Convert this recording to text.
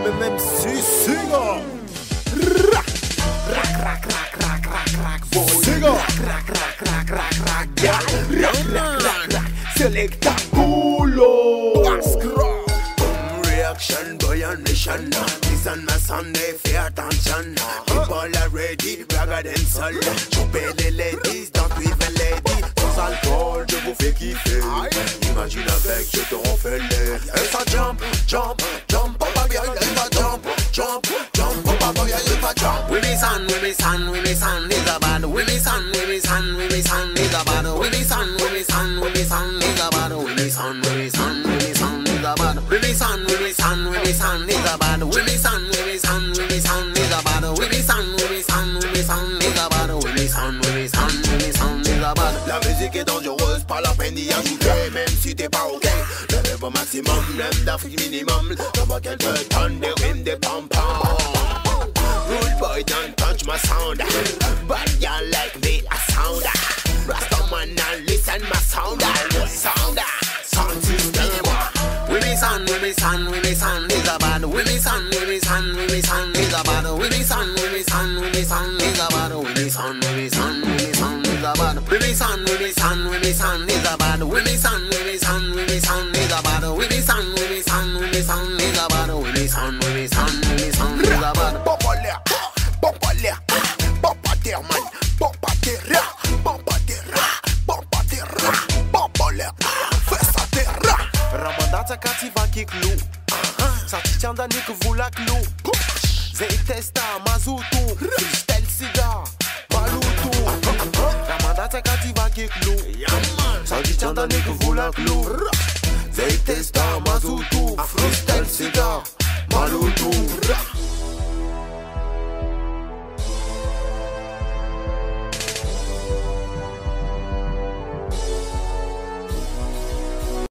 MMC Singer. Rack, rack, rack, rack, rack, rack, boy. Singer. Rack, rack, rack, rack, rack, rack, rack, rack, rack, rack. Selecta Pulo. Reaction boy on mission. Listen my Sunday, pay attention. People are ready, bragger than sol. Choupez les ladies, don't even lady. Sans alcool, je vous fais kiffer. Imagine avec, je te refais l'air. Et ça jump, jump, jump, papa girl, et ça jump, jump, jump, papa girl, et ça jump. We be son, we be son, we be son, is a bad. We be son, we be son, we be son, is a bad. We be son, we be son, we be son, is a bad. We be son, we be son, we be son, is a bad. We be son, we be son, we be son, is a bad. We be son, we be son, we be son, is a bad. We be son, we be son, we be son, is a bad. We be son, we be son, we be son, is a bad. La musique est dangereuse, pas la peine d'y ajouter, même si t'es pas ok. Le rêve au maximum, même d'Afrique minimum. Je vois qu'elle te donne des rimes, des pom-poms. Rude boy, don't touch my sound. But y'all like me, I sound. Rastaman, now listen my sound. Sound system. We be son, we be son, we be son, is a bad. We be son, we be son, we be son, is a bad. We be son, we be son, we be son, is a bad. We be son, we be son, we be son, is a bad. We be son, we be son, we be son, is a bad. We be son, we be son, we be son, is a bad. We be son, we be son, we be son, is a bad. We be son, we be son, we be son, is a bad. Popolaire, popolaire, popolaire, man, popolaire, popolaire, popolaire, popolaire, fais ça terra. Ramandața cativa chiclu, Satisfacția da nică vula clu. Zei testa mazutu, freestyle cigar, balutu. Ramandața cativa chiclu, Satisfacția da nică vula clu. Zei testa mazutu, freestyle cigar, balutu.